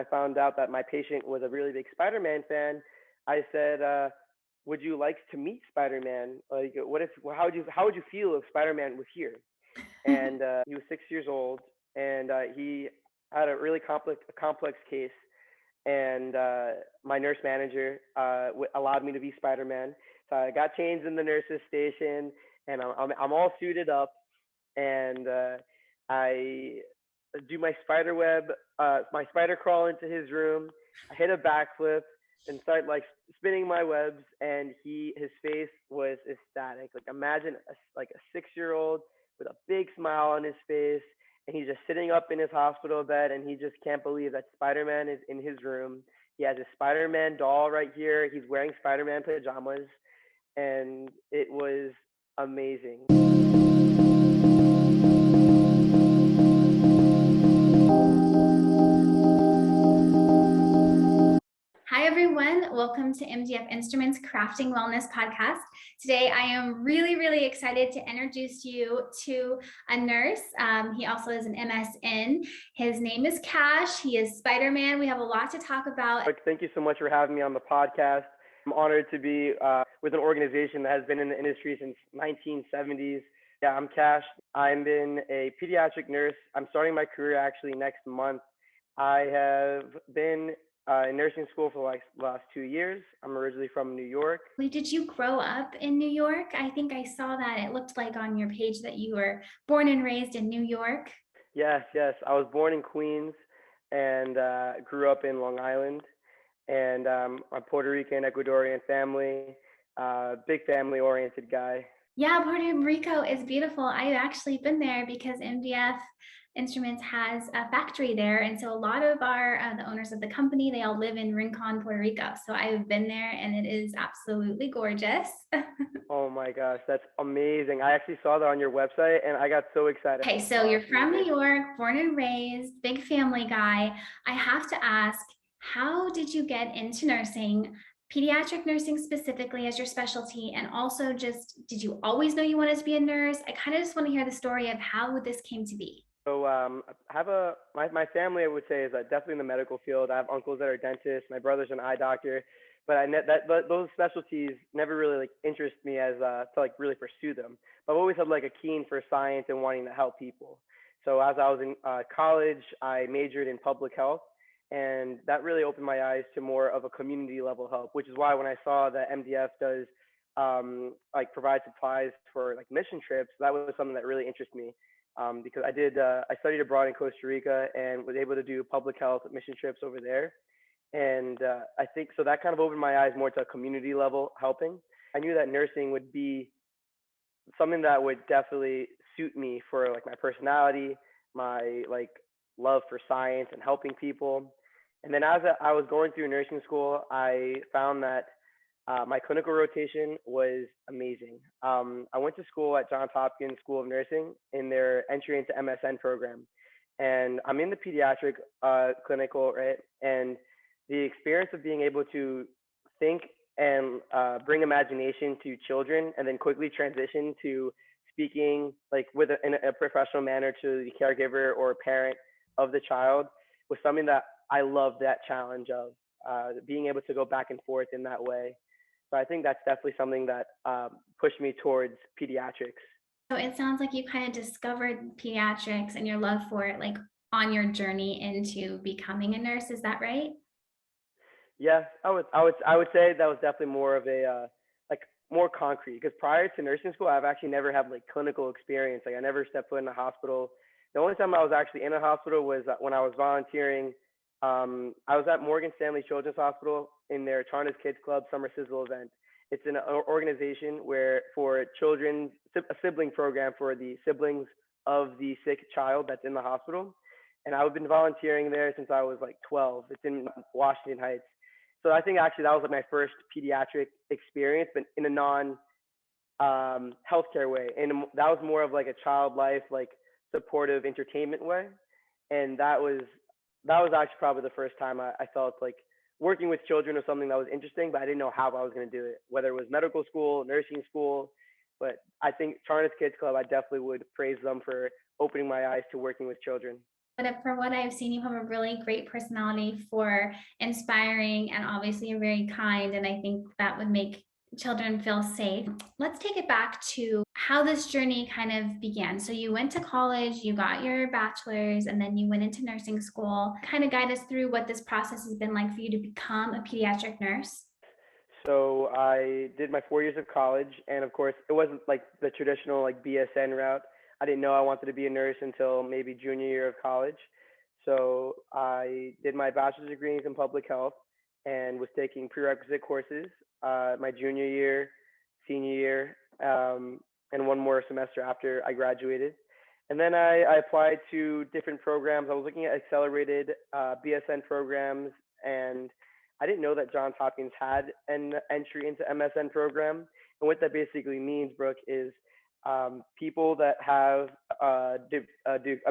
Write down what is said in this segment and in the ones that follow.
I found out that my patient was a really big Spider-Man fan. I said, "Would you like to meet Spider-Man? Like, how would you feel if Spider-Man was here?" And he was 6 years old, and he had a really complex case. And my nurse manager allowed me to be Spider-Man. So I got changed in the nurses station, and I'm all suited up, and I do my spider web, my spider crawl into his room. I hit a backflip and start like spinning my webs, and his face was ecstatic. Like imagine like a 6-year-old with a big smile on his face, and he's just sitting up in his hospital bed, and he just can't believe that Spider-Man is in his room. He has a Spider-Man doll right here. He's wearing Spider-Man pajamas, and it was amazing. Hi, everyone. Welcome to MDF Instruments Crafting Wellness Podcast. Today, I am really excited to introduce you to a nurse. He also is an MSN. His name is Kash. He is Spider-Man. We have a lot to talk about. Thank you so much for having me on the podcast. I'm honored to be with an organization that has been in the industry since 1970s. Yeah, I'm Kash. I've been a pediatric nurse. I'm starting my career actually next month. I have been in nursing school for like the last 2 years. I'm originally from New York. Did you grow up in New York? I think I saw that. It looked like on your page that you were born and raised in New York. Yes. I was born in Queens and grew up in Long Island. And I'm Puerto Rican, Ecuadorian family, big family-oriented guy. Yeah, Puerto Rico is beautiful. I've actually been there because MDF Instruments has a factory there. And so a lot of the owners of the company, they all live in Rincon, Puerto Rico. So I've been there and it is absolutely gorgeous. Oh my gosh, that's amazing. I actually saw that on your website and I got so excited. Okay, so you're from New York, born and raised, big family guy. I have to ask, how did you get into nursing? Pediatric nursing specifically as your specialty, and also just, did you always know you wanted to be a nurse? I kind of just want to hear the story of how this came to be. So I have my family, I would say, is definitely in the medical field. I have uncles that are dentists. My brother's an eye doctor, but those specialties never really like interest me as to like really pursue them. But I've always had like a keen for science and wanting to help people. So as I was in college, I majored in public health, and that really opened my eyes to more of a community level help, which is why when I saw that MDF does like provide supplies for like mission trips, that was something that really interested me. Because I studied abroad in Costa Rica and was able to do public health mission trips over there. And I think so that kind of opened my eyes more to a community level helping. I knew that nursing would be something that would definitely suit me for like my personality, my like love for science and helping people. And then as I was going through nursing school, I found that my clinical rotation was amazing. I went to school at Johns Hopkins School of Nursing in their entry into MSN program. And I'm in the pediatric clinical, right? And the experience of being able to think and bring imagination to children and then quickly transition to speaking like in a professional manner to the caregiver or parent of the child was something that I loved that challenge of being able to go back and forth in that way. So I think that's definitely something that pushed me towards pediatrics. So it sounds like you kind of discovered pediatrics and your love for it, like on your journey into becoming a nurse. Is that right? Yeah, I would say that was definitely more of a like more concrete because prior to nursing school, I've actually never had like clinical experience. Like I never stepped foot in a hospital. The only time I was actually in a hospital was when I was volunteering. I was at Morgan Stanley Children's Hospital in their Charters Kids Club Summer Sizzle event. It's an organization where for children, a sibling program for the siblings of the sick child that's in the hospital. And I've been volunteering there since I was like 12. It's in Washington Heights. So I think actually that was like my first pediatric experience, but in a non healthcare way. And that was more of like a child life, like supportive entertainment way. And that was actually probably the first time I felt like working with children was something that was interesting, but I didn't know how I was going to do it, whether it was medical school, nursing school. But I think Charters Kids Club, I definitely would praise them for opening my eyes to working with children. But for what I've seen, you have a really great personality for inspiring and obviously you're very kind. And I think that would make children feel safe. Let's take it back to how this journey kind of began. So you went to college, you got your bachelor's, and then you went into nursing school. Kind of guide us through what this process has been like for you to become a pediatric nurse. So I did my 4 years of college, and of course, it wasn't like the traditional like BSN route. I didn't know I wanted to be a nurse until maybe junior year of college. So I did my bachelor's degrees in public health and was taking prerequisite courses my junior year, senior year, and one more semester after I graduated. And then I applied to different programs. I was looking at accelerated BSN programs, and I didn't know that Johns Hopkins had an entry into MSN program. And what that basically means, Brooke, is people that have a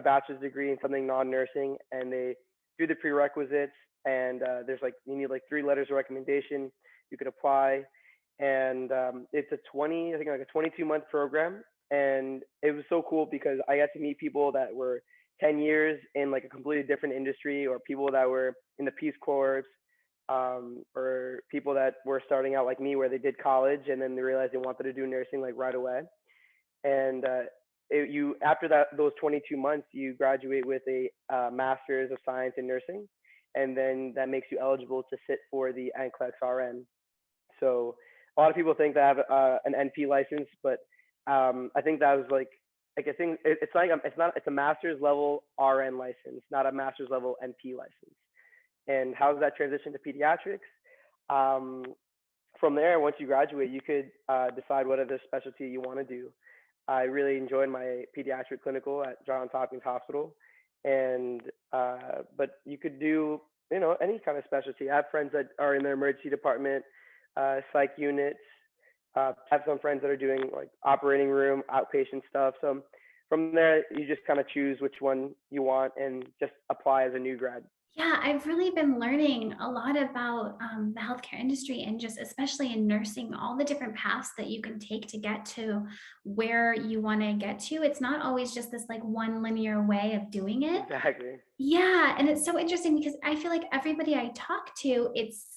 bachelor's degree in something non-nursing, and they do the prerequisites, and there's like you need like 3 letters of recommendation. You could apply, and it's a 20, I think like a 22-month program, and it was so cool because I got to meet people that were 10 years in like a completely different industry, or people that were in the Peace Corps, or people that were starting out like me, where they did college and then they realized they wanted to do nursing like right away. And you after that those 22 months, you graduate with a master's of science in nursing, and then that makes you eligible to sit for the NCLEX RN. So a lot of people think they have an NP license, but I think that was like I think it's like it's a master's level RN license, not a master's level NP license. And how does that transition to pediatrics? Um, from there, once you graduate, you could decide what other specialty you want to do. I really enjoyed my pediatric clinical at Johns Hopkins Hospital, and but you could do any kind of specialty. I have friends that are in the emergency department, psych units. I have some friends that are doing like operating room, outpatient stuff. So from there, you just kind of choose which one you want and just apply as a new grad. Yeah, I've really been learning a lot about the healthcare industry and just especially in nursing, all the different paths that you can take to get to where you want to get to. It's not always just this like one linear way of doing it. Exactly. Yeah, and it's so interesting because I feel like everybody I talk to, it's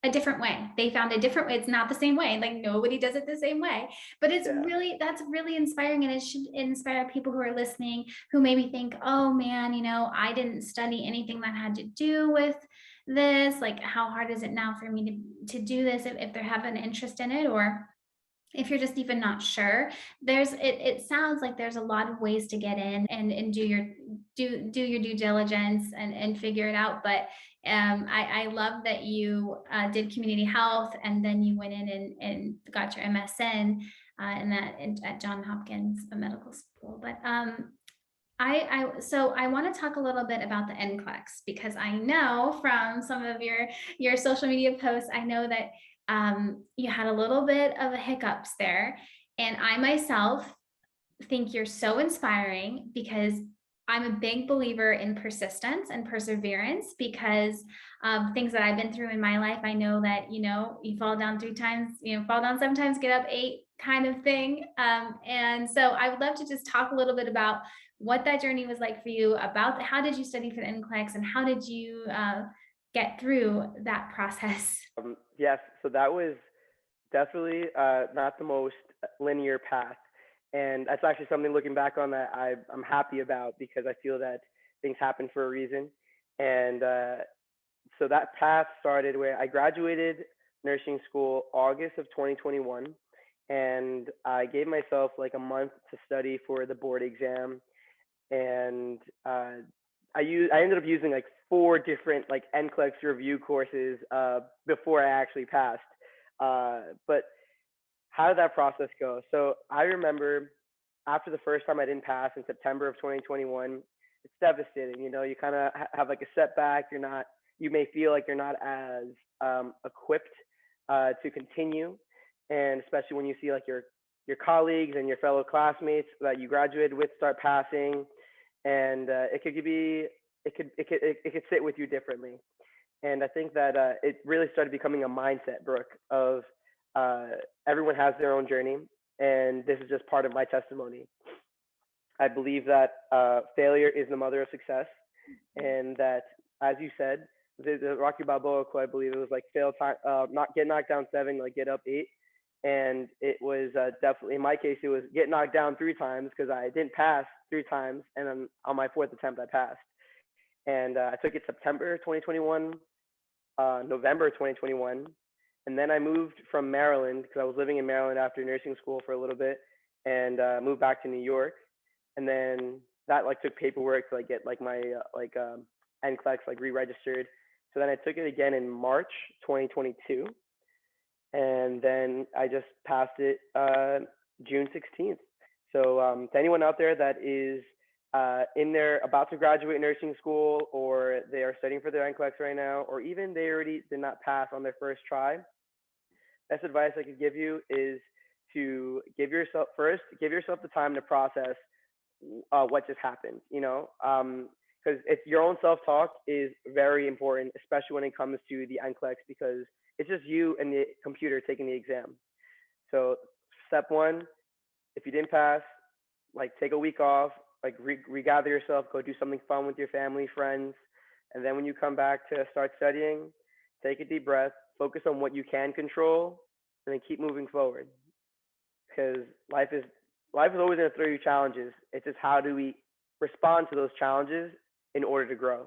a different way. They found a different way. It's not the same way. Like nobody does it the same way. But it's Yeah. really that's really inspiring and it should inspire people who are listening who maybe think, "Oh man, I didn't study anything that had to do with this. Like how hard is it now for me to do this if they have an interest in it or if you're just even not sure it sounds like there's a lot of ways to get in and do your due diligence and figure it out but I love that you did community health and then you went in and got your MSN at John Hopkins Medical School but so I want to talk a little bit about the NCLEX because I know from some of your social media posts, I know that you had a little bit of a hiccups there. And I myself think you're so inspiring because I'm a big believer in persistence and perseverance because of things that I've been through in my life. I know that, you fall down 3 times, fall down 7 times, get up 8 kind of thing. And so I would love to just talk a little bit about what that journey was like for you, about how did you study for the NCLEX and how did you get through that process? Yes, so that was definitely not the most linear path. And that's actually something looking back on that I'm happy about because I feel that things happen for a reason. And so that path started where I graduated nursing school August of 2021. And I gave myself like a month to study for the board exam. And I ended up using like 4 different like NCLEX review courses before I actually passed. But how did that process go? So I remember after the first time I didn't pass in September of 2021, it's devastating. You kind of have like a setback. You may feel like you're not as equipped to continue, and especially when you see like your colleagues and your fellow classmates that you graduated with start passing, and it could sit with you differently. And I think that it really started becoming a mindset, Brooke, of everyone has their own journey, and this is just part of my testimony. I believe that failure is the mother of success, and that, as you said, the Rocky Balboa quote, I believe it was like fail time, not get knocked down 7, like get up 8. And it was definitely, in my case, it was get knocked down 3 times because I didn't pass 3 times, and then on my fourth attempt I passed. And I took it September 2021, November 2021, and then I moved from Maryland because I was living in Maryland after nursing school for a little bit, and moved back to New York, and then that like took paperwork to like get like my NCLEX like re-registered. So then I took it again in March 2022, and then I just passed it June 16th. So to anyone out there that is in there about to graduate nursing school, or they are studying for their NCLEX right now, or even they already did not pass on their first try, best advice I could give you is to give yourself the time to process what just happened, because it's your own self-talk is very important, especially when it comes to the NCLEX, because it's just you and the computer taking the exam. So step one, if you didn't pass, like take a week off, like regather yourself, go do something fun with your family, friends, and then when you come back to start studying, take a deep breath, focus on what you can control, and then keep moving forward. Because life is always going to throw you challenges. It's just how do we respond to those challenges in order to grow.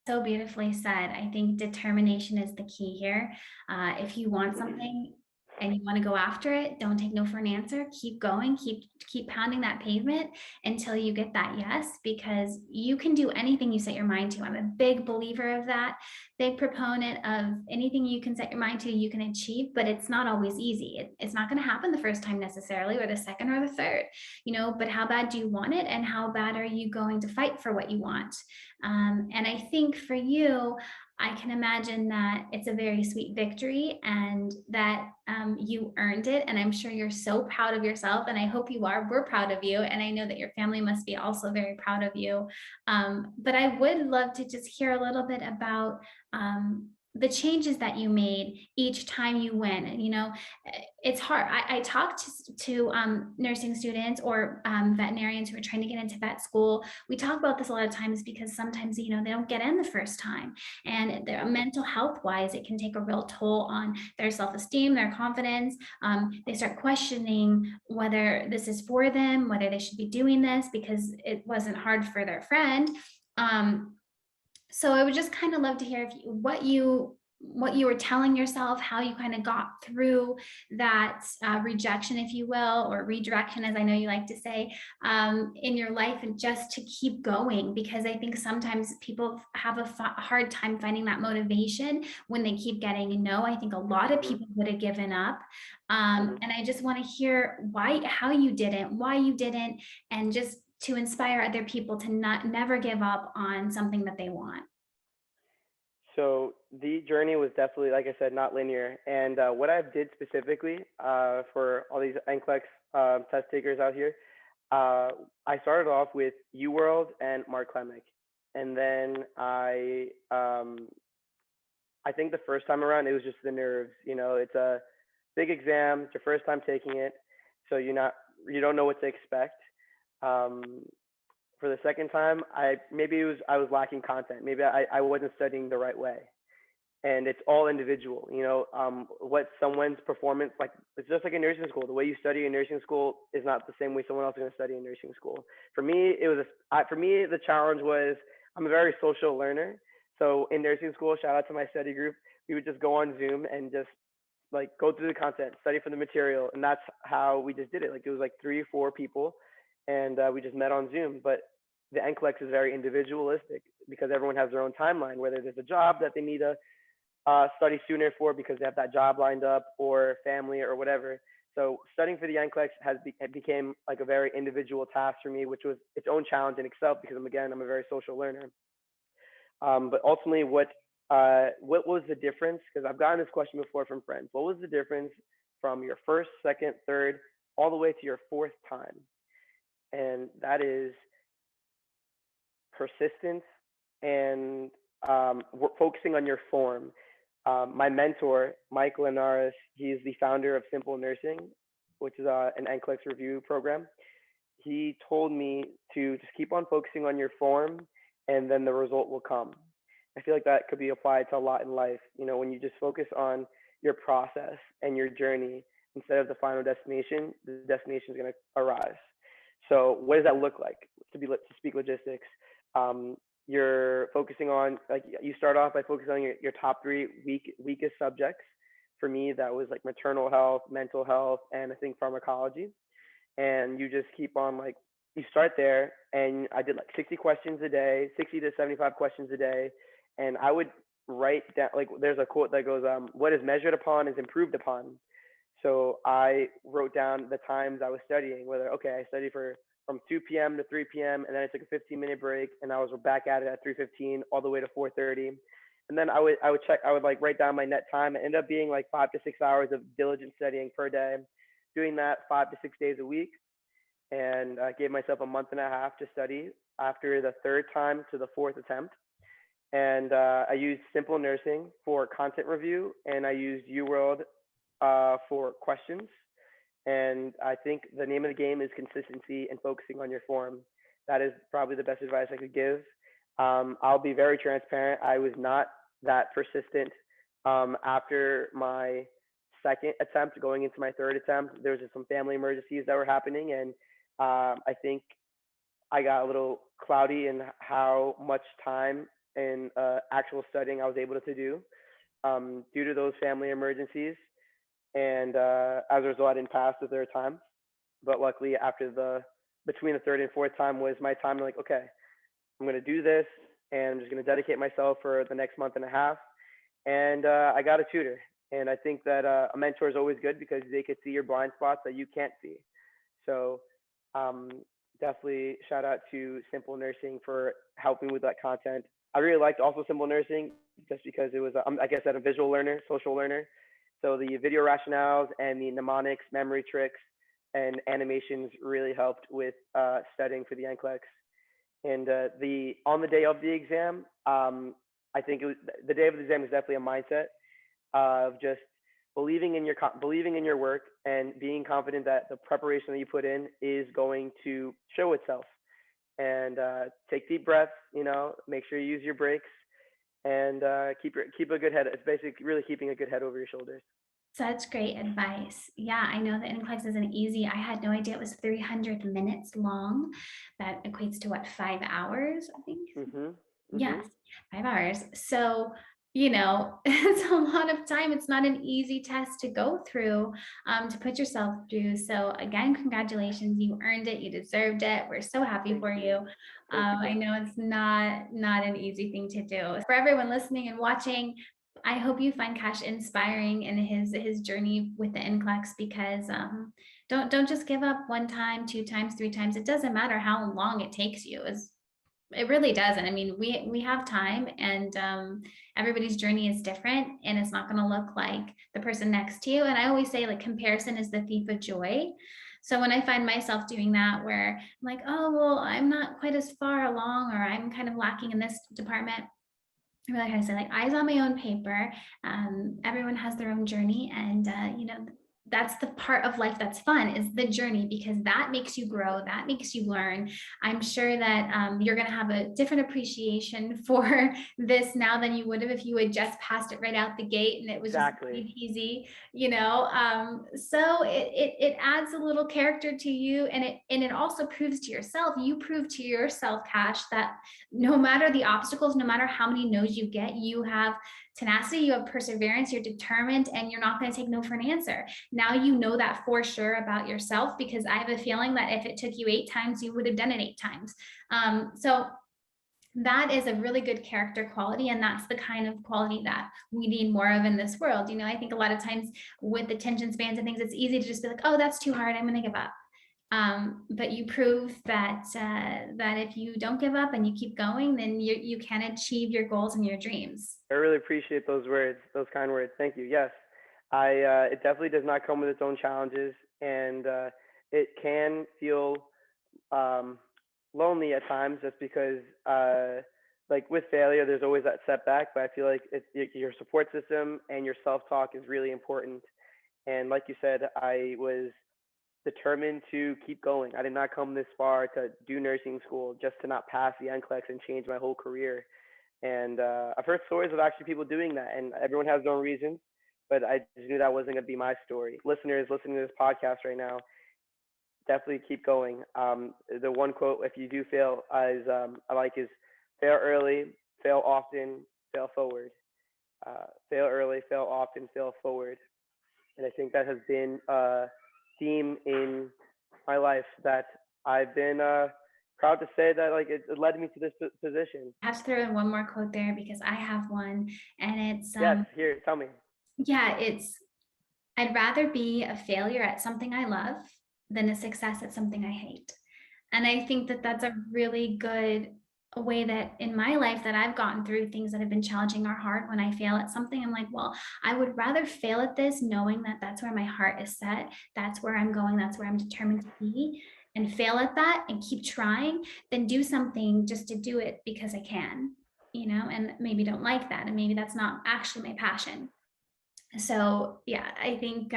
So beautifully said. I think determination is the key here. If you want something and you want to go after it, don't take no for an answer. Keep going, keep pounding that pavement until you get that yes, because you can do anything you set your mind to. I'm a big believer of that, big proponent of anything you can set your mind to, you can achieve, but it's not always easy. It's not going to happen the first time necessarily, or the second or the third, but how bad do you want it? And how bad are you going to fight for what you want? And I think for you, I can imagine that it's a very sweet victory, and that you earned it. And I'm sure you're so proud of yourself. And I hope you are. We're proud of you. And I know that your family must be also very proud of you. But I would love to just hear a little bit about the changes that you made each time you went. It's hard. I talked to nursing students or veterinarians who are trying to get into vet school. We talk about this a lot of times because sometimes, they don't get in the first time, and their mental health wise, it can take a real toll on their self-esteem, their confidence. They start questioning whether this is for them, whether they should be doing this because it wasn't hard for their friend. So I would just kind of love to hear what you were telling yourself, how you kind of got through that rejection, if you will, or redirection, as I know you like to say, in your life, and just to keep going, because I think sometimes people have a hard time finding that motivation when they keep getting a no. I think a lot of people would have given up. And I just want to hear how you didn't, why you didn't, and just to inspire other people to never give up on something that they want. So the journey was definitely, like I said, not linear. And what I did specifically for all these NCLEX test takers out here, I started off with UWorld and Mark Klemick. And then I think the first time around, it was just the nerves. It's a big exam. It's your first time taking it. So you don't know what to expect. For the second time, I was lacking content. Maybe I wasn't studying the right way, and it's all individual. What someone's performance like. It's just like in nursing school. The way you study in nursing school is not the same way someone else is going to study in nursing school. For me, the challenge was I'm a very social learner. So in nursing school, shout out to my study group. We would just go on Zoom and just like go through the content, study for the material, and that's how we just did it. Like it was like 3 or 4 people, and we just met on Zoom. But the NCLEX is very individualistic because everyone has their own timeline, whether there's a job that they need to study sooner for because they have that job lined up, or family or whatever. So studying for the NCLEX became like a very individual task for me, which was its own challenge in itself because I'm a very social learner. But ultimately, what was the difference? Because I've gotten this question before from friends. What was the difference from your first, second, third, all the way to your 4th time? And that is persistence and focusing on your form. My mentor, Mike Linares, he's the founder of Simple Nursing, which is an NCLEX review program. He told me to just keep on focusing on your form and then the result will come. I feel like that could be applied to a lot in life. You know, when you just focus on your process and your journey instead of the final destination, the destination is going to arise. So what does that look like? To speak logistics, um, you're focusing on, like, you start off by focusing on your top three weakest subjects. For me, that was like maternal health, mental health, and I think pharmacology. And you just keep on, like, you start there, and I did like 60 questions a day, 60 to 75 questions a day, and I would write down, like, there's a quote that goes, what is measured upon is improved upon. So I wrote down the times I was studying, whether, okay, I studied for from 2 p.m. to 3 p.m. and then I took a 15-minute break and I was back at it at 3:15 all the way to 4:30. And then I would like write down my net time. It ended up being like 5 to 6 hours of diligent studying per day, doing that 5 to 6 days a week, and I gave myself a month and a half to study after the third time to the fourth attempt. And I used Simple Nursing for content review, and I used UWorld for questions. And I think the name of the game is consistency and focusing on your form. That is probably the best advice I could give. I'll be very transparent. I was not that persistent after my second attempt, going into my third attempt. There was just some family emergencies that were happening, and I think I got a little cloudy in how much time and actual studying I was able to do due to those family emergencies. And as a result, I didn't pass the third time. But luckily, after between the third and fourth time was my time to, like, okay, I'm going to do this, and I'm just going to dedicate myself for the next month and a half. And I got a tutor. And I think that a mentor is always good because they could see your blind spots that you can't see. So um, definitely shout out to Simple Nursing for helping with that content. I really liked also Simple Nursing just because it was, like I said, a visual learner, social learner. So the video rationales and the mnemonics, memory tricks, and animations really helped with studying for the NCLEX. And the on the day of the exam, I think the day of the exam is definitely a mindset of just believing in your work and being confident that the preparation that you put in is going to show itself. And take deep breaths. You know, make sure you use your breaks, and keep a good head. It's basically really keeping a good head over your shoulders. Such great advice. Yeah, I know that NCLEX isn't easy. I had no idea it was 300 minutes long. That equates to what, 5 hours, I think? Mhm. Yes, Mhm. 5 hours. So, it's a lot of time. It's not an easy test to go through, to put yourself through. So again, congratulations. You earned it. You deserved it. We're so happy Thank for you. you. Thank you. I Thank you. know it's not an easy thing to do. For everyone listening and watching, I hope you find Cash inspiring in his journey with the NCLEX, because don't just give up one time, two times, three times. It doesn't matter how long it takes you. It really doesn't. I mean, we have time, and everybody's journey is different, and it's not going to look like the person next to you. And I always say, like, comparison is the thief of joy. So when I find myself doing that, where I'm like, oh, well, I'm not quite as far along, or I'm kind of lacking in this department, I really kind of say, like, eyes on my own paper. Everyone has their own journey, and that's the part of life that's fun, is the journey, because that makes you grow, that makes you learn. I'm sure that you're going to have a different appreciation for this now than you would have if you had just passed it right out the gate and it was just Exactly. easy, so it adds a little character to you, and it also proves to yourself, you prove to yourself, Cash, that no matter the obstacles, no matter how many no's you get, you have tenacity, you have perseverance, you're determined, and you're not going to take no for an answer. Now you know that for sure about yourself, because I have a feeling that if it took you 8 times, you would have done it 8 times. So that is a really good character quality, and that's the kind of quality that we need more of in this world. I think a lot of times with attention spans and things, it's easy to just be like, oh, that's too hard, I'm going to give up. But you prove that that if you don't give up and you keep going, then you can achieve your goals and your dreams. I really appreciate those words, those kind words. Thank you. Yes, it definitely does not come with its own challenges, and it can feel um, lonely at times, just because, like, with failure, there's always that setback. But I feel like your support system and your self-talk is really important. And like you said, I was determined to keep going. I did not come this far to do nursing school just to not pass the NCLEX and change my whole career. And I've heard stories of actually people doing that, and everyone has their own reasons. But I just knew that wasn't going to be my story. Listeners listening to this podcast right now, definitely keep going. The one quote, if you do fail, I like is fail early, fail often, fail forward. Fail early, fail often, fail forward. And I think that has been a theme in my life that I've been proud to say that like it led me to this position. I have to throw in one more quote there because I have one, and it's Yes, here, tell me. yeah, it's I'd rather be a failure at something I love than a success at something I hate. And I think that that's a really good way that in my life that I've gotten through things that have been challenging or hard. When I fail at something, I'm like, well, I would rather fail at this knowing that that's where my heart is set, that's where I'm going, that's where I'm determined to be, and fail at that and keep trying than do something just to do it because I can, and maybe don't like that. And maybe that's not actually my passion. So yeah, I think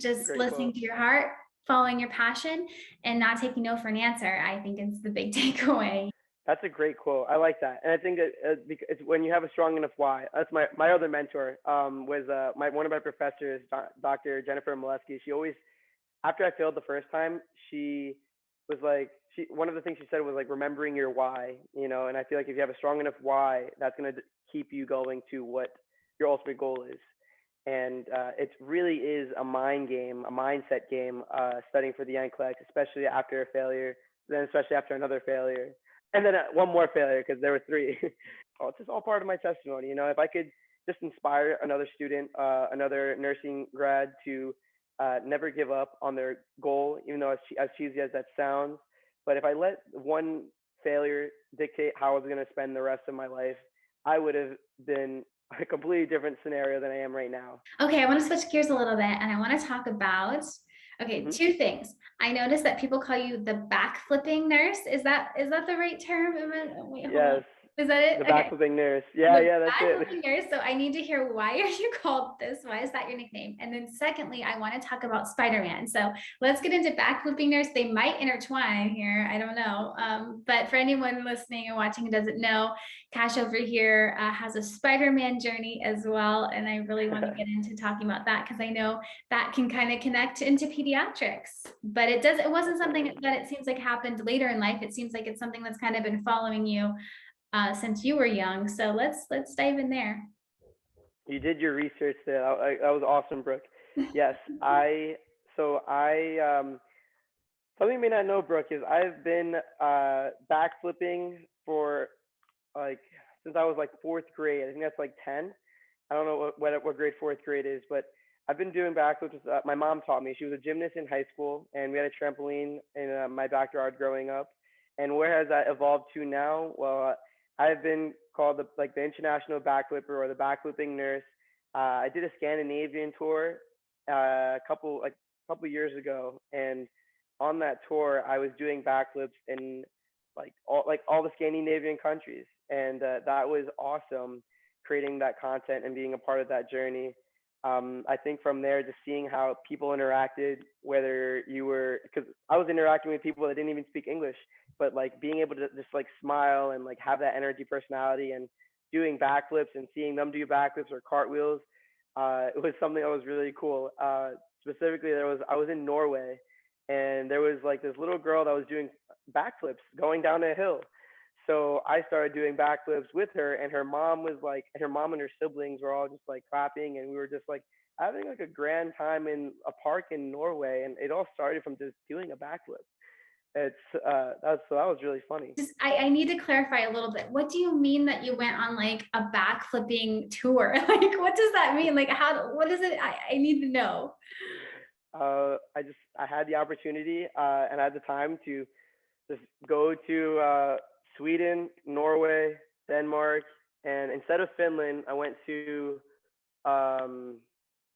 just Great listening quote. to your heart, following your passion, and not taking no for an answer, I think is the big takeaway. That's a great quote. I like that, and I think it's when you have a strong enough why. That's my other mentor. Was my one of my professors, Dr. Jennifer Molesky. She always, after I failed the first time, she was like, she one of the things she said was like remembering your why. And I feel like if you have a strong enough why, that's gonna keep you going to what your ultimate goal is. And it really is a mind game, a mindset game, studying for the NCLEX, especially after a failure, then especially after another failure, and then one more failure because there were three. Oh, it's just all part of my testimony. If I could just inspire another student, another nursing grad to never give up on their goal, even though as cheesy as that sounds. But if I let one failure dictate how I was going to spend the rest of my life, I would have been a completely different scenario than I am right now. Okay, I want to switch gears a little bit and I want to talk about Hmm. two things. I noticed that people call you the back flipping nurse. Is that the right term? Wait, hold on. Yes, Is that it? the Okay. backflipping nurse. Yeah, The yeah, that's bad it. looking nurse. So I need to hear, why are you called this? Why is that your nickname? And then secondly, I want to talk about Spider-Man. So let's get into backflipping nurse. They might intertwine here. I don't know. But for anyone listening and watching who doesn't know, Kash over here has a Spider-Man journey as well. And I really want to get into talking about that because I know that can kind of connect into pediatrics. But it wasn't something that it seems like happened later in life. It seems like it's something that's kind of been following you since you were young. So let's dive in there. You did your research there. That was awesome, Brooke. Yes, I. So I. Something you may not know, Brooke, is I've been backflipping for like since I was like fourth grade. I think that's like 10. I don't know what grade fourth grade is, but I've been doing backflips. My mom taught me. She was a gymnast in high school, and we had a trampoline in my backyard growing up. And where has that evolved to now? Well, I've been called the international backflipper or the backflipping nurse. I did a Scandinavian tour a couple years ago, and on that tour, I was doing backflips in all the Scandinavian countries, and that was awesome. Creating that content and being a part of that journey. I think from there, just seeing how people interacted, whether you were, because I was interacting with people that didn't even speak English, but like being able to just like smile and like have that energy, personality, and doing backflips and seeing them do backflips or cartwheels, it was something that was really cool. Specifically, I was in Norway, and there was like this little girl that was doing backflips going down a hill. So I started doing backflips with her, and her mom and her siblings were all just like clapping, and we were just like having like a grand time in a park in Norway, and it all started from just doing a backflip. That was really funny. I need to clarify a little bit. What do you mean that you went on like a backflipping tour? Like, what does that mean? Like, what is it? I need to know. I had the opportunity and I had the time to just go to Sweden, Norway, Denmark, and instead of Finland, I went to um,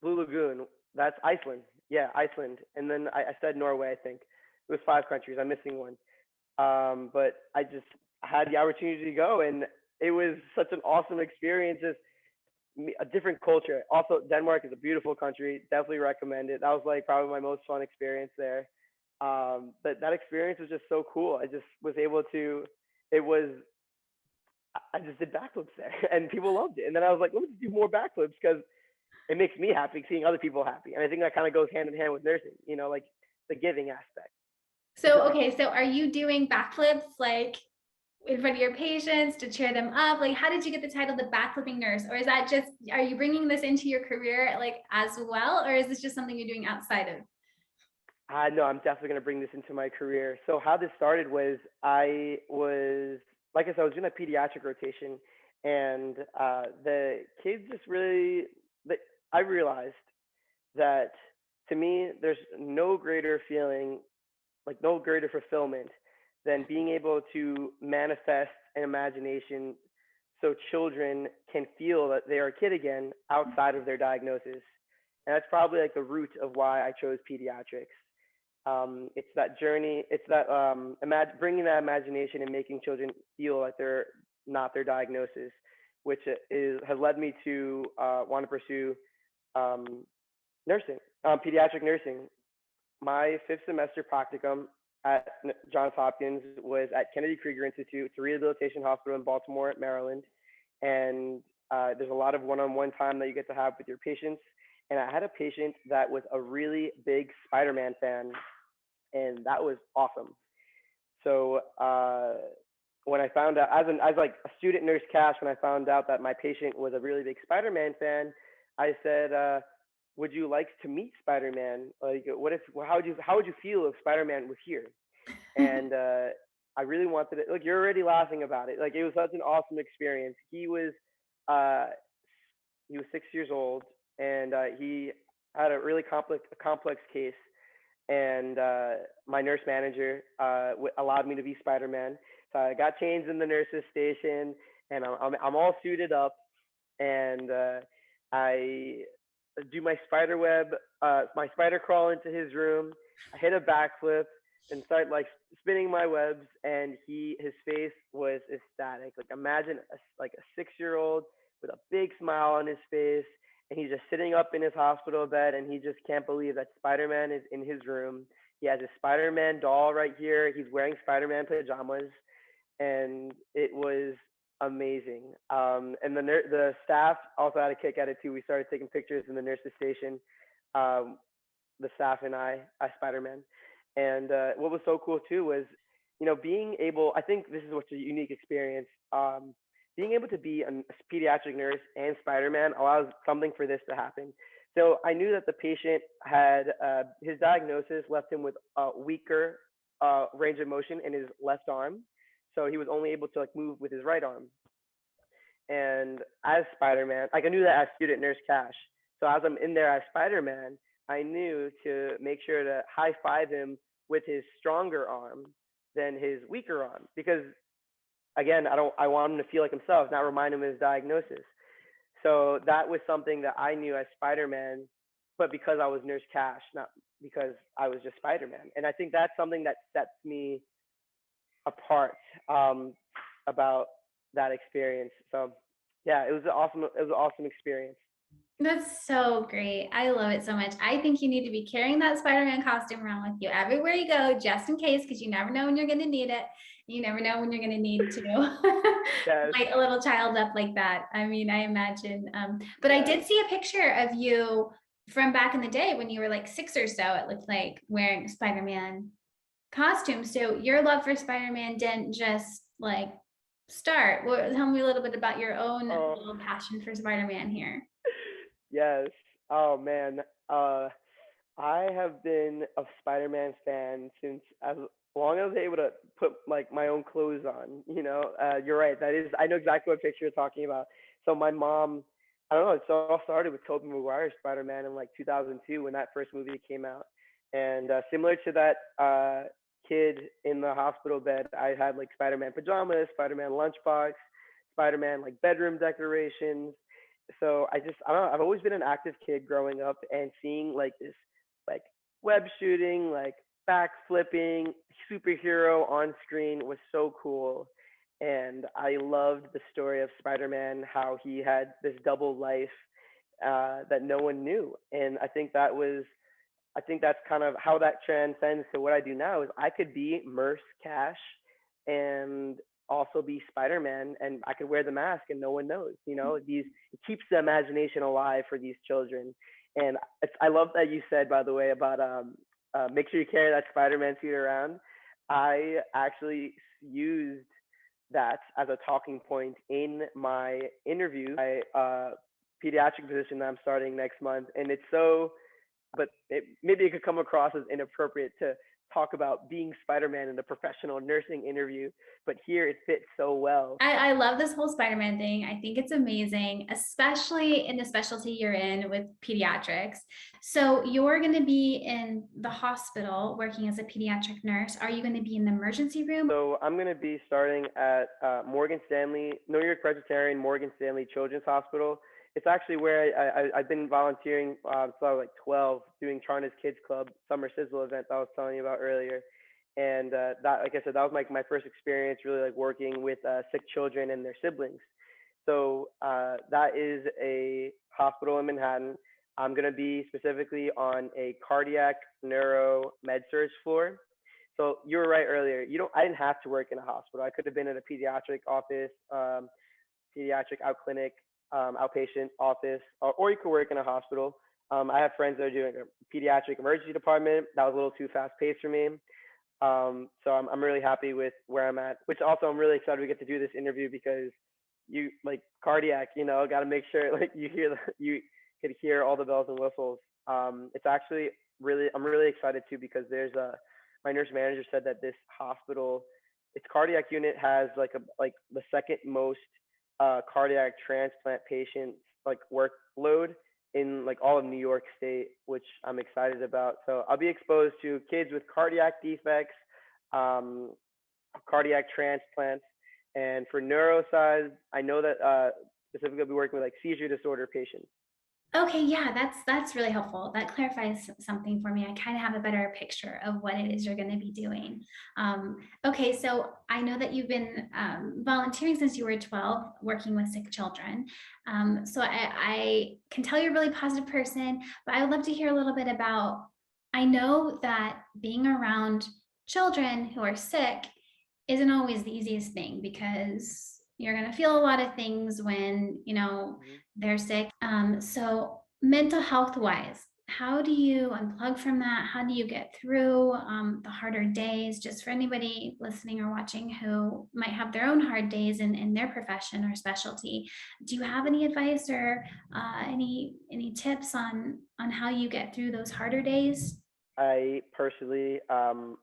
Blue Lagoon. That's Iceland. Yeah, Iceland. And then I said Norway, I think. It was five countries. I'm missing one. But I just had the opportunity to go, and it was such an awesome experience. Just a different culture. Also, Denmark is a beautiful country. Definitely recommend it. That was like probably my most fun experience there. But that experience was just so cool. I just was able to. It was. I just did backflips there, and people loved it. And then I was like, let me do more backflips because it makes me happy seeing other people happy. And I think that kind of goes hand in hand with nursing. Like the giving aspect. So, okay, so are you doing backflips like in front of your patients to cheer them up? Like, how did you get the title the backflipping nurse? Or is that just, are you bringing this into your career like as well? Or is this just something you're doing outside of? No, I'm definitely going to bring this into my career. So how this started was like I said, I was doing a pediatric rotation, and the kids just really, I realized that to me, there's no greater feeling, like no greater fulfillment than being able to manifest an imagination so children can feel that they are a kid again outside of their diagnosis. And that's probably like the root of why I chose pediatrics. It's that journey. It's that bringing that imagination and making children feel like they're not their diagnosis, which has led me to want to pursue um, nursing, pediatric nursing. My fifth semester practicum at Johns Hopkins was at Kennedy Krieger Institute. It's a rehabilitation hospital in Baltimore, Maryland, and there's a lot of one-on-one time that you get to have with your patients. And I had a patient that was a really big Spider-Man fan, and that was awesome. So when I found out, as like a student nurse Kash, when I found out that my patient was a really big Spider-Man fan, I said, "Would you like to meet Spider-Man? Like, how would you feel if Spider-Man was here?" And I really wanted it. Like, you're already laughing about it. Like, it was such an awesome experience. Uh, he was 6 years old, and he had a really complex case, and my nurse manager allowed me to be Spider-Man. So I got changed in the nurses station, and I'm all suited up, and I do my spider web, my spider crawl into his room. I hit a backflip and start like spinning my webs, and his face was ecstatic. Like imagine like a 6 year old with a big smile on his face, and he's just sitting up in his hospital bed, and he just can't believe that Spider-Man is in his room. He has a Spider-Man doll right here. He's wearing Spider-Man pajamas, and it was amazing. And the staff also had a kick at it too. We started taking pictures in the nurses station, um, the staff and I, as Spider-Man. And what was so cool too was, being able. I think this is what's a unique experience. Being able to be a pediatric nurse and Spider-Man allows something for this to happen. So I knew that the patient had his diagnosis left him with a weaker range of motion in his left arm, so he was only able to like move with his right arm. And as Spider-Man, like I knew that as student nurse Kash. So as I'm in there as Spider-Man, I knew to make sure to high five him with his stronger arm than his weaker arm, because again, I want him to feel like himself, not remind him of his diagnosis. So that was something that I knew as Spider-Man, but because I was Nurse Kash, not because I was just Spider-Man. And I think that's something that sets me apart, about that experience. So yeah, it was an awesome experience. That's so great. I love it so much. I think you need to be carrying that Spider-Man costume around with you everywhere you go, just in case, because you never know when you're going to need it. You never know when you're going to need to Yes. light a little child up like that. I mean, I imagine. But I Yes. did see a picture of you from back in the day when you were like 6 or so, it looked like, wearing a Spider-Man costume. So your love for Spider-Man didn't just like start. Tell me a little bit about your own Oh, little passion for Spider-Man here. yes. Oh man. I have been a Spider-Man fan since as long as I was able to put like my own clothes on. You're right. That is, I know exactly what picture you're talking about. So my mom, I don't know. It all started with Tobey Maguire's Spider-Man in like 2002 when that first movie came out, and similar to that kid in the hospital bed, I had like Spider-Man pajamas, Spider-Man lunchbox, Spider-Man like bedroom decorations. So I don't know. I've always been an active kid growing up, and seeing like this like web shooting, like backflipping superhero on screen was so cool. And I loved the story of Spider-Man, how he had this double life that no one knew. And I think that was I think that's kind of how that transcends to what I do now is I could be Nurse Kash and also be Spider-Man, and I could wear the mask and no one knows. It keeps the imagination alive for these children. And I love that you said, by the way, about make sure you carry that Spider-Man suit around. I actually used that as a talking point in my interview, my pediatric position that I'm starting next month, and it's so but maybe it could come across as inappropriate to talk about being Spider-Man in a professional nursing interview, but here it fits so well. I love this whole Spider-Man thing. I think it's amazing, especially in the specialty you're in with pediatrics. So you're going to be in the hospital working as a pediatric nurse. Are you going to be in the emergency room? So I'm going to be starting at Morgan Stanley, New York Presbyterian Morgan Stanley Children's Hospital. It's actually where I've been volunteering since I was like 12, doing Charna's Kids Club summer sizzle event that I was telling you about earlier. And that, like I said, that was like my first experience really like working with sick children and their siblings. So that is a hospital in Manhattan. I'm going to be specifically on a cardiac neuro med surg floor. So you were right earlier. I didn't have to work in a hospital. I could have been in a pediatric office, pediatric out clinic, outpatient office, or you could work in a hospital. I have friends that are doing a pediatric emergency department. That was a little too fast paced for me. So I'm really happy with where I'm at, which also I'm really excited we get to do this interview because you like cardiac, got to make sure like you could hear all the bells and whistles. It's actually I'm really excited too because my nurse manager said that this hospital, its cardiac unit has like the second most cardiac transplant patients like workload in like all of New York State, which I'm excited about. So I'll be exposed to kids with cardiac defects, cardiac transplants, and for neuro side, I know that specifically I'll be working with like seizure disorder patients. Okay, yeah, that's really helpful. That clarifies something for me. I kind of have a better picture of what it is you're going to be doing. Okay, so I know that you've been volunteering since you were 12, working with sick children. So I can tell you're a really positive person, but I would love to hear a little bit about, I know that being around children who are sick isn't always the easiest thing because you're going to feel a lot of things when, they're sick. So mental health wise, how do you unplug from that? How do you get through the harder days? Just for anybody listening or watching who might have their own hard days in their profession or specialty, do you have any advice or any tips on how you get through those harder days? I personally, I've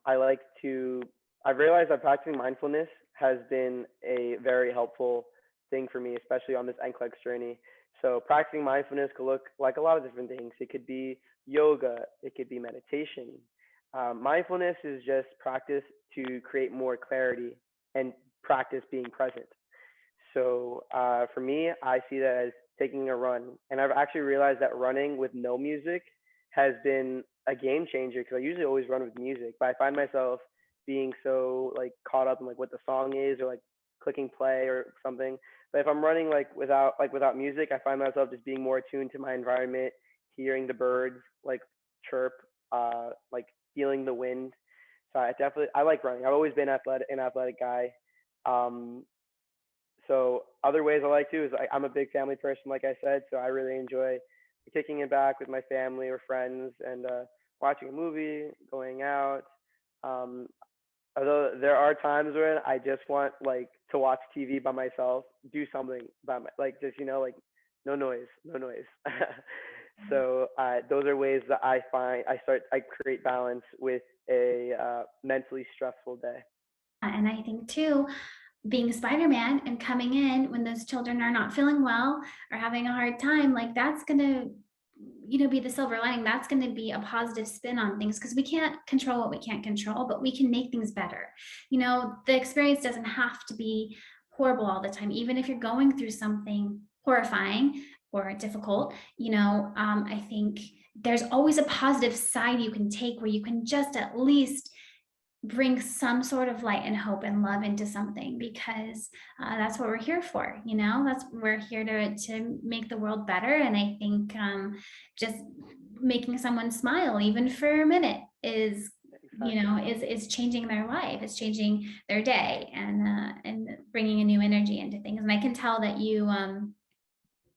realized that practicing mindfulness has been a very helpful thing for me, especially on this NCLEX journey. So practicing mindfulness could look like a lot of different things. It could be yoga, it could be meditation. Mindfulness is just practice to create more clarity and practice being present. So for me, I see that as taking a run. And I've actually realized that running with no music has been a game changer because I usually always run with music, but I find myself being so like caught up in like what the song is or like clicking play or something. But if I'm running without music, I find myself just being more attuned to my environment, hearing the birds like chirp, like feeling the wind. So I like running. I've always been an athletic guy. So other ways I like to is I'm a big family person, like I said. So I really enjoy kicking it back with my family or friends and watching a movie, going out. Um, Although there are times when I just want like to watch TV by myself, do something by like just like no noise, no noise. So those are ways that I create balance with a mentally stressful day. And I think too, being Spider-Man and coming in when those children are not feeling well or having a hard time, like that's going to be the silver lining. That's going to be a positive spin on things because we can't control what we can't control, but we can make things better. The experience doesn't have to be horrible all the time. Even if you're going through something horrifying or difficult, I think there's always a positive side you can take where you can just at least bring some sort of light and hope and love into something because that's what we're here for. We're here to make the world better. And I think just making someone smile even for a minute is, Exactly. is changing their life, it's changing their day, and bringing a new energy into things. And I can tell that you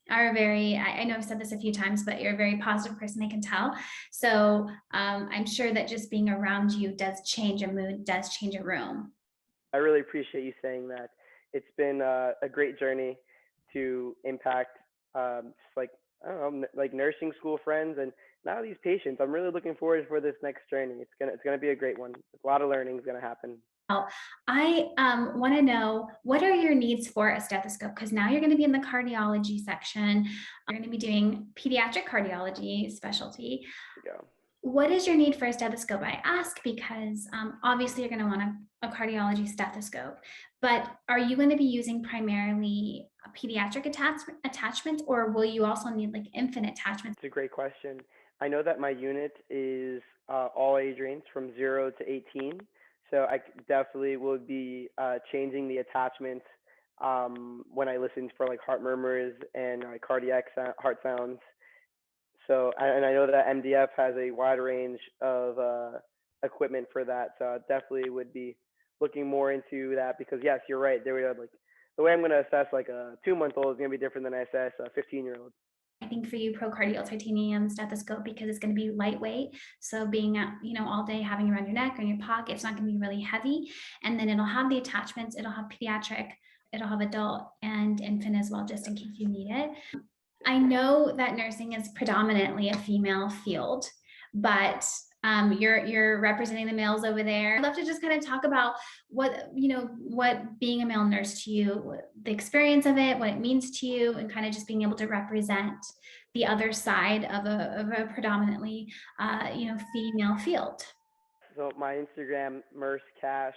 are very, I know I've said this a few times, but you're a very positive person, I can tell. So I'm sure that just being around you does change a mood, does change a room. I really appreciate you saying that. It's been a great journey to impact just like I don't know, like nursing school friends and now these patients. I'm really looking forward for this next journey. It's gonna be a great one. A lot of learning is gonna happen. I want to know, what are your needs for a stethoscope? Because now you're going to be in the cardiology section. You're going to be doing pediatric cardiology specialty. You go. What is your need for a stethoscope? I ask because obviously you're going to want a cardiology stethoscope, but are you going to be using primarily a pediatric attachment, or will you also need like infant attachments? It's a great question. I know that my unit is all age range from 0 to 18, so definitely will be changing the attachments when I listen for like heart murmurs and cardiac heart sounds. So, and I know that MDF has a wide range of equipment for that. So, I definitely would be looking more into that because, yes, you're right. There we are. Like the way I'm going to assess like a 2 month old is going to be different than I assess a 15-year-old. I think for you, procardial titanium stethoscope, because it's going to be lightweight. So being at, all day having it around your neck or in your pocket, it's not going to be really heavy. And then it'll have the attachments. It'll have pediatric, it'll have adult and infant as well, just in case you need it. I know that nursing is predominantly a female field, but you're representing the males over there. I'd love to just kind of talk about what being a male nurse to you, the experience of it, what it means to you, and kind of just being able to represent the other side of a predominantly female field. So my Instagram, Nurse Kash,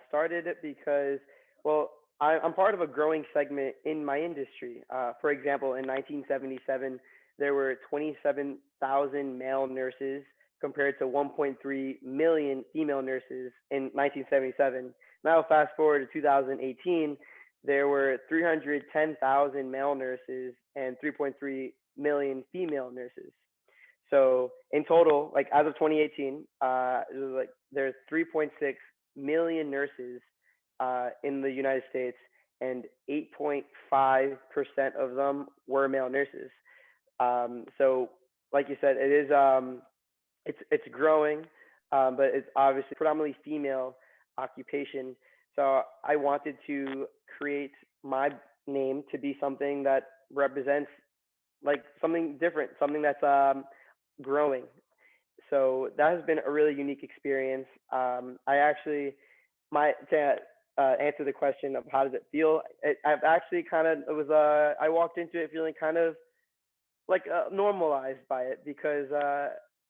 started it because, well, I'm part of a growing segment in my industry. For example, in 1977, there were 27,000 male nurses compared to 1.3 million female nurses in 1977. Now, fast forward to 2018, there were 310,000 male nurses and 3.3 million female nurses. So in total, like as of 2018, it was like there's 3.6 million nurses in the United States, and 8.5% of them were male nurses. So, like you said, it is it's growing, but it's obviously predominantly female occupation. So I wanted to create my name to be something that represents like something different, something that's growing. So that has been a really unique experience. I actually, my to answer the question of how does it feel, I've actually kind of it was I walked into it feeling kind of like normalized by it because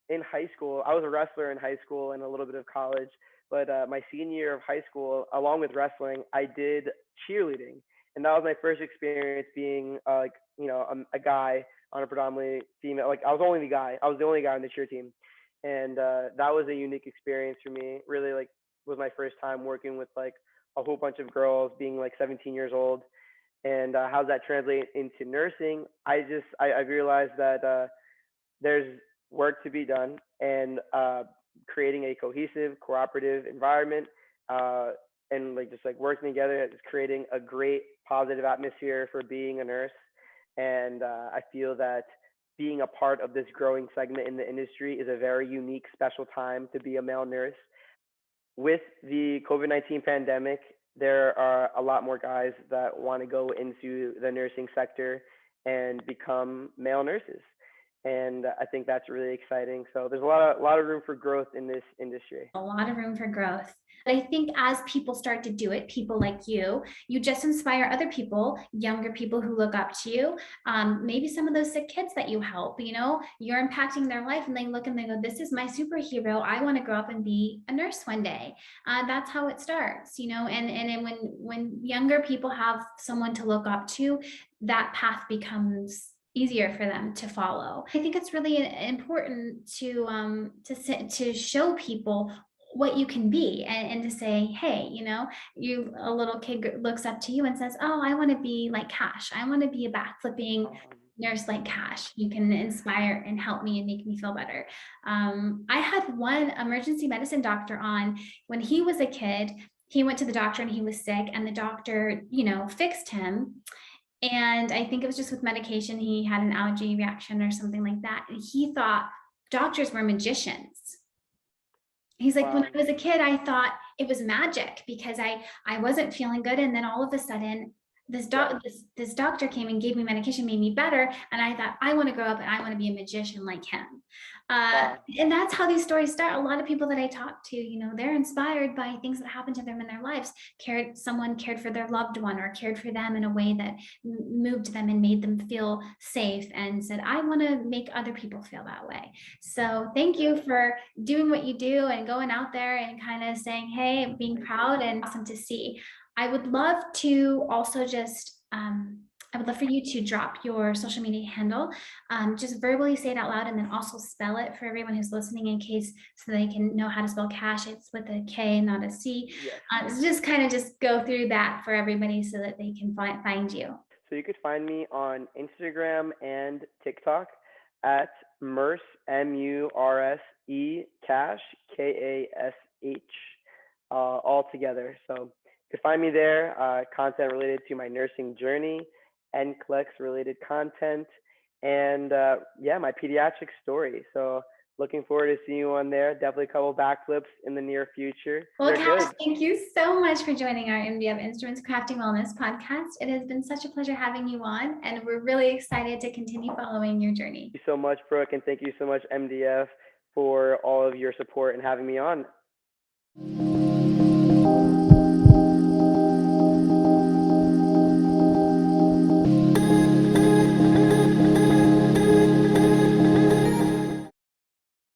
in high school I was a wrestler in high school and a little bit of college, but my senior year of high school, along with wrestling, I did cheerleading, and that was my first experience being like a guy on a predominantly female. Like I was only the guy. I was the only guy on the cheer team, and that was a unique experience for me. Really, like was my first time working with like a whole bunch of girls, being like 17 years old. And how does that translate into nursing? I realized that there's work to be done, and creating a cohesive, cooperative environment, uh, and like just like working together, is creating a great positive atmosphere for being a nurse. And I feel that being a part of this growing segment in the industry is a very unique, special time to be a male nurse. With the COVID-19 pandemic, there are a lot more guys that want to go into the nursing sector and become male nurses. And I think that's really exciting. So there's a lot of room for growth in this industry. A lot of room for growth. I think as people start to do it, people like you just inspire other people, younger people who look up to you. Maybe some of those sick kids that you help, you're impacting their life, and they look and they go, this is my superhero. I want to grow up and be a nurse one day. That's how it starts, and then when younger people have someone to look up to, that path becomes easier for them to follow. I think it's really important to show people what you can be, and to say, hey, a little kid looks up to you and says, oh, I want to be like Kash. I want to be a backflipping nurse like Kash. You can inspire and help me and make me feel better. I had one emergency medicine doctor on when he was a kid. He went to the doctor and he was sick, and the doctor, fixed him. And I think it was just with medication. He had an allergy reaction or something like that. And he thought doctors were magicians. He's like, when Wow. I was a kid, I thought it was magic because I wasn't feeling good. And then all of a sudden, Yeah. this doctor came and gave me medication, made me better. And I thought, I want to grow up and I want to be a magician like him. Wow. And that's how these stories start. A lot of people that I talk to, they're inspired by things that happened to them in their lives. Someone cared for their loved one or cared for them in a way that moved them and made them feel safe and said, I want to make other people feel that way. So thank you for doing what you do and going out there and kind of saying, hey, being proud and awesome to see. I would love to also just, I would love for you to drop your social media handle, just verbally say it out loud and then also spell it for everyone who's listening in case so they can know how to spell Kash. It's with a K, not a C. Yes. So just kind of just go through that for everybody so that they can find you. So you could find me on Instagram and TikTok at Murse, MURSE, Kash, KASH, all together. So you could find me there, content related to my nursing journey, NCLEX related content, and my pediatric story. So looking forward to seeing you on there. Definitely a couple backflips in the near future. Well, They're Kash, good. thank you so much for joining our MDF Instruments Crafting Wellness podcast. It has been such a pleasure having you on, and we're really excited to continue following your journey. Thank you so much, Brooke, and thank you so much, MDF, for all of your support and having me on.